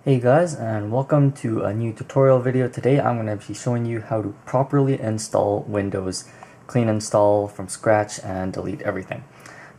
Hey guys, and welcome to a new tutorial video. Today I'm going to be showing you how to properly install Windows, clean install from scratch and delete everything.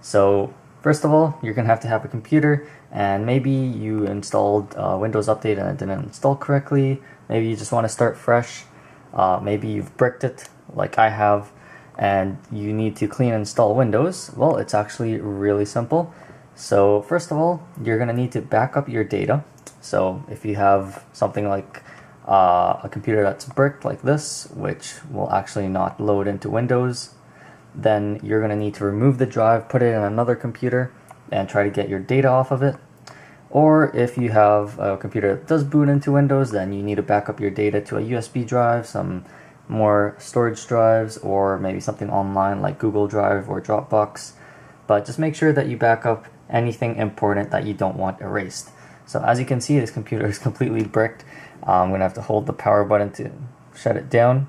So first of all, you're going to have a computer, and maybe you installed Windows Update and it didn't install correctly. Maybe you just want to start fresh. Maybe you've bricked it like I have and you need to clean install Windows. Well, it's actually really simple. So first of all, you're going to need to back up your data. So if you have something like a computer that's bricked like this, which will actually not load into Windows, then you're going to need to remove the drive, put it in another computer, and try to get your data off of it. Or if you have a computer that does boot into Windows, then you need to back up your data to a USB drive, some more storage drives, or maybe something online like Google Drive or Dropbox. But just make sure that you back up anything important that you don't want erased. So as you can see, this computer is completely bricked. I'm going to have to hold the power button to shut it down.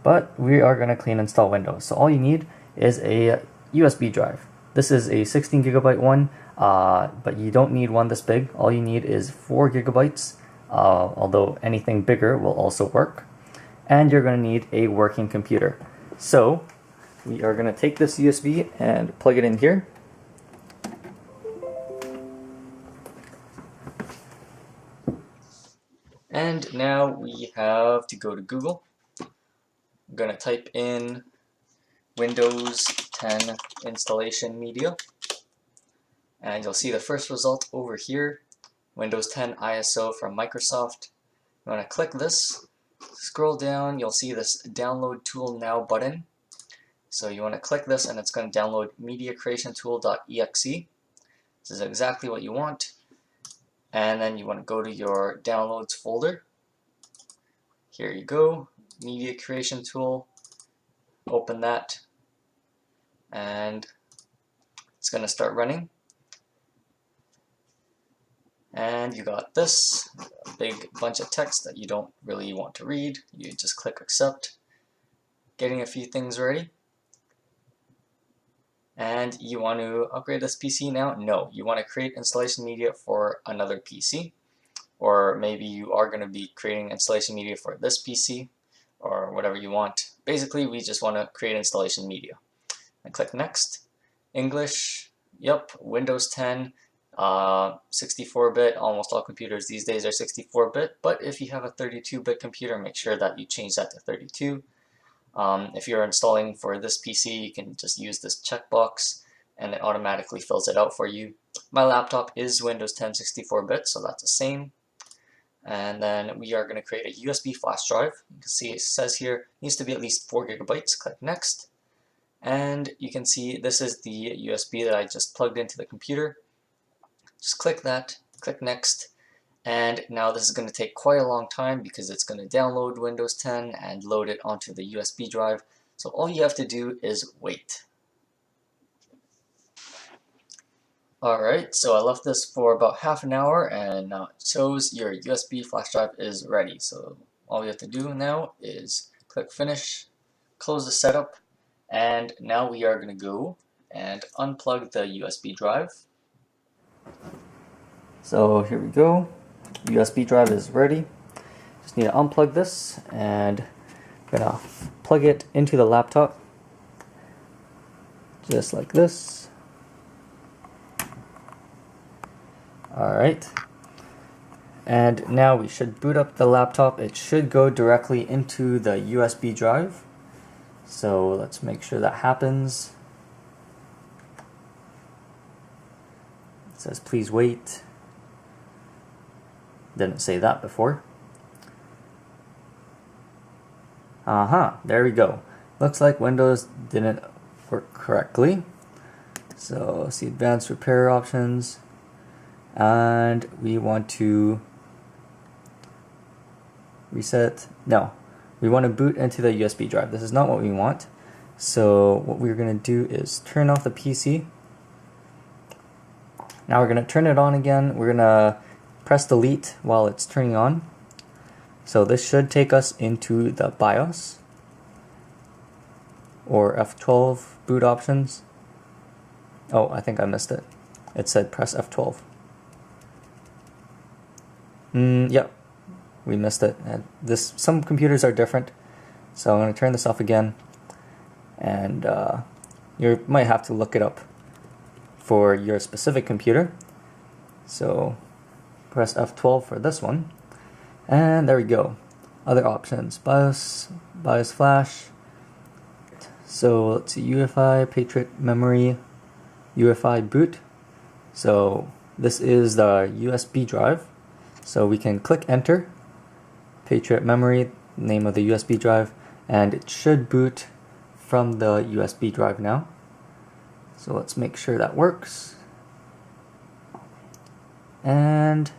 But we are going to clean install Windows. So all you need is a USB drive. This is a 16 gigabyte one, but you don't need one this big. All you need is 4 gigabytes, although anything bigger will also work. And you're going to need a working computer. So we are going to take this USB and plug it in here. And now we have to go to Google. I'm going to type in Windows 10 installation media. And you'll see the first result over here, Windows 10 ISO from Microsoft. You want to click this, scroll down, you'll see this download tool now button. So you want to click this and it's going to download mediacreationtool.exe. This is exactly what you want. And then you want to go to your downloads folder. Here you go, media creation tool. Open that, and it's going to start running. And you got this, a big bunch of text that you don't really want to read. You just click accept. Getting a few things ready. And you want to upgrade this PC now? No, you want to create installation media for another PC. Or maybe you are going to be creating installation media for this PC, or whatever you want. Basically, we just want to create installation media. And click next. English, yep, Windows 10, 64-bit. Almost all computers these days are 64-bit, but if you have a 32-bit computer, make sure that you change that to 32. If you're installing for this PC, you can just use this checkbox and it automatically fills it out for you. My laptop is Windows 10 64-bit, so that's the same. And then we are going to create a USB flash drive. You can see it says here it needs to be at least 4 gigabytes. Click next. And you can see this is the USB that I just plugged into the computer. Just click that, click next. And now this is going to take quite a long time because it's going to download Windows 10 and load it onto the USB drive. So all you have to do is wait. Alright, so I left this for about half an hour and now it shows your USB flash drive is ready. So all you have to do now is click finish, close the setup, and now we are going to go and unplug the USB drive. So here we go. USB drive is ready. Just need to unplug this and I'm gonna plug it into the laptop just like this. Alright, and now we should boot up the laptop. It should go directly into the USB drive, so let's make sure that happens. It says please wait. Didn't say that before. There we go. Looks like Windows didn't work correctly. So see advanced repair options, and we want to reset. No, we want to boot into the USB drive. This is not what we want. So what we're going to do is turn off the PC. Now we're going to turn it on again. We're going to press delete while it's turning on. So this should take us into the BIOS or F12 boot options. Oh, I think I missed it. It said press F12. Yep, we missed it. Some computers are different, so I'm going to turn this off again, and you might have to look it up for your specific computer. So press F12 for this one, and there we go. Other options: BIOS flash. So let's see, UEFI, Patriot memory, UEFI boot. So this is the USB drive. So we can click enter, Patriot memory, name of the USB drive, and it should boot from the USB drive now. So let's make sure that works. And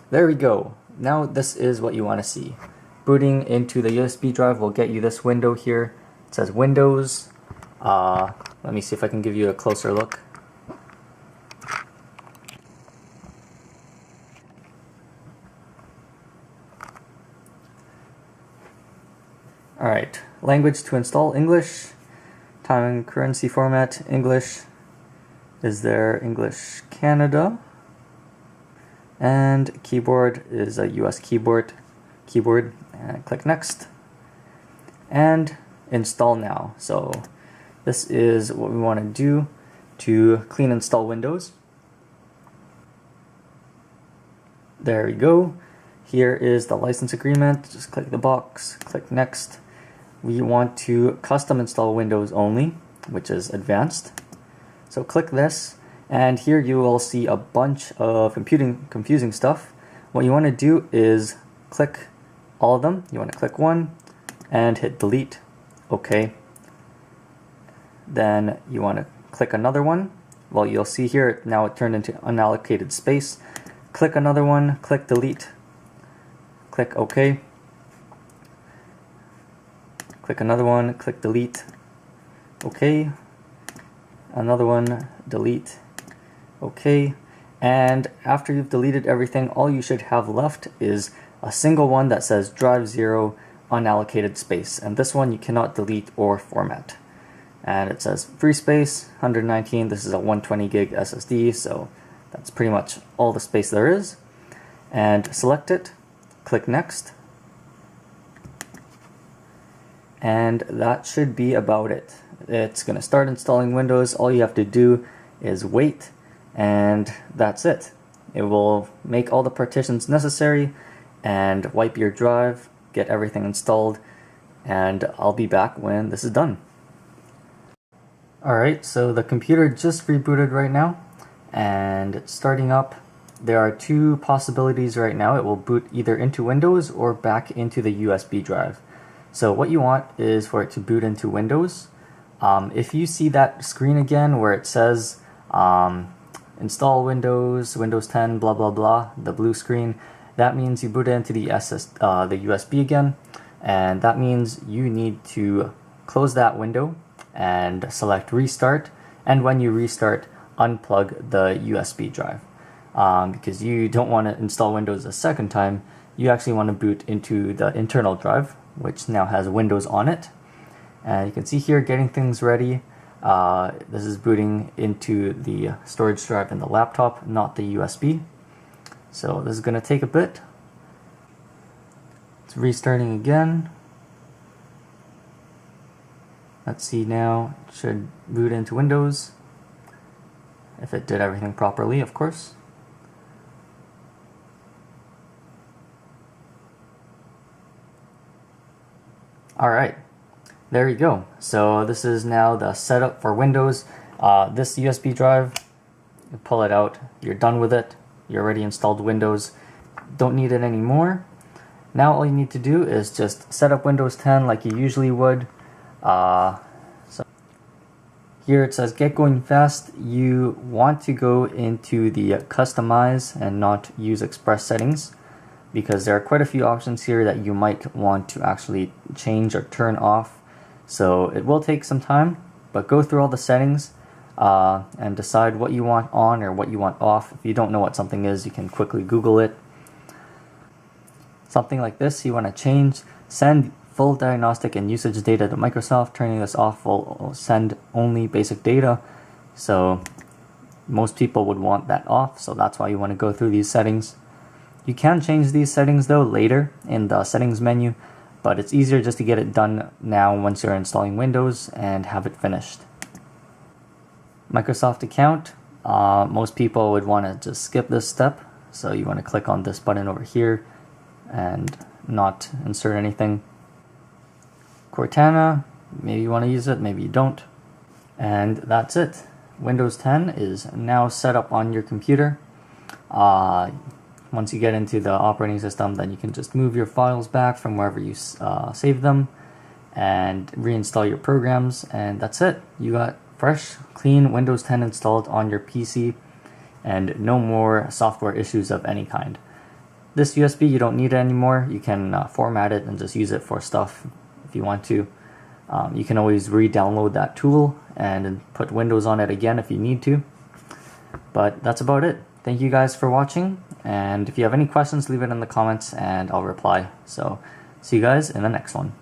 there we go. Now this is what you want to see. Booting into the USB drive will get you this window here. It says Windows. Let me see if I can give you a closer look. Alright, language to install: English. Time and currency format: English. Is there English Canada? And keyboard is a US keyboard. And click next. And install now. So this is what we want to do to clean install Windows. There we go. Here is the license agreement. Just click the box, click next. We want to custom install Windows only, which is advanced. So click this, and here you will see a bunch of confusing stuff. What you want to do is click all of them. You want to click one and hit delete. Okay. Then you want to click another one. Well, you'll see here now it turned into unallocated space. Click another one, click delete. Click OK. Click another one, click delete. OK. Another one, delete. OK. And after you've deleted everything, all you should have left is a single one that says drive 0 unallocated space. And this one you cannot delete or format. And it says free space, 119. This is a 120 gig SSD, so that's pretty much all the space there is. And select it, click next. And that should be about it. It's going to start installing Windows. All you have to do is wait, and that's it. It will make all the partitions necessary and wipe your drive, get everything installed, and I'll be back when this is done. Alright, so the computer just rebooted right now, and it's starting up. There are two possibilities right now. It will boot either into Windows or back into the USB drive. So what you want is for it to boot into Windows. If you see that screen again where it says install Windows, Windows 10, blah blah blah, the blue screen, that means you boot into the USB again, and that means you need to close that window and select restart, and when you restart, unplug the USB drive, because you don't want to install Windows a second time. You actually want to boot into the internal drive, which now has Windows on it. And you can see here getting things ready. This is booting into the storage drive in the laptop, not the USB. So this is going to take a bit. It's restarting again. Let's see now, it should boot into Windows. If it did everything properly, of course. Alright, there you go. So this is now the setup for Windows. This USB drive, you pull it out, you're done with it. You already installed Windows. Don't need it anymore. Now all you need to do is just set up Windows 10 like you usually would. So here it says get going fast. You want to go into the customize and not use express settings, because there are quite a few options here that you might want to actually change or turn off. So it will take some time, but go through all the settings and decide what you want on or what you want off. If you don't know what something is, you can quickly Google it. Something like this you want to change: send full diagnostic and usage data to Microsoft. Turning this off will send only basic data. So most people would want that off, so that's why you want to go through these settings. You can change these settings though later in the settings menu, but it's easier just to get it done now once you're installing Windows and have it finished. Microsoft account, most people would want to just skip this step, so you want to click on this button over here and not insert anything. Cortana, maybe you want to use it, maybe you don't. And that's it. Windows 10 is now set up on your computer. Once you get into the operating system, then you can just move your files back from wherever you save them and reinstall your programs, and that's it. You got fresh, clean Windows 10 installed on your PC and no more software issues of any kind. This USB, you don't need it anymore. You can format it and just use it for stuff if you want to. You can always re-download that tool and put Windows on it again if you need to. But that's about it. Thank you guys for watching, and if you have any questions, leave it in the comments and I'll reply. So see you guys in the next one.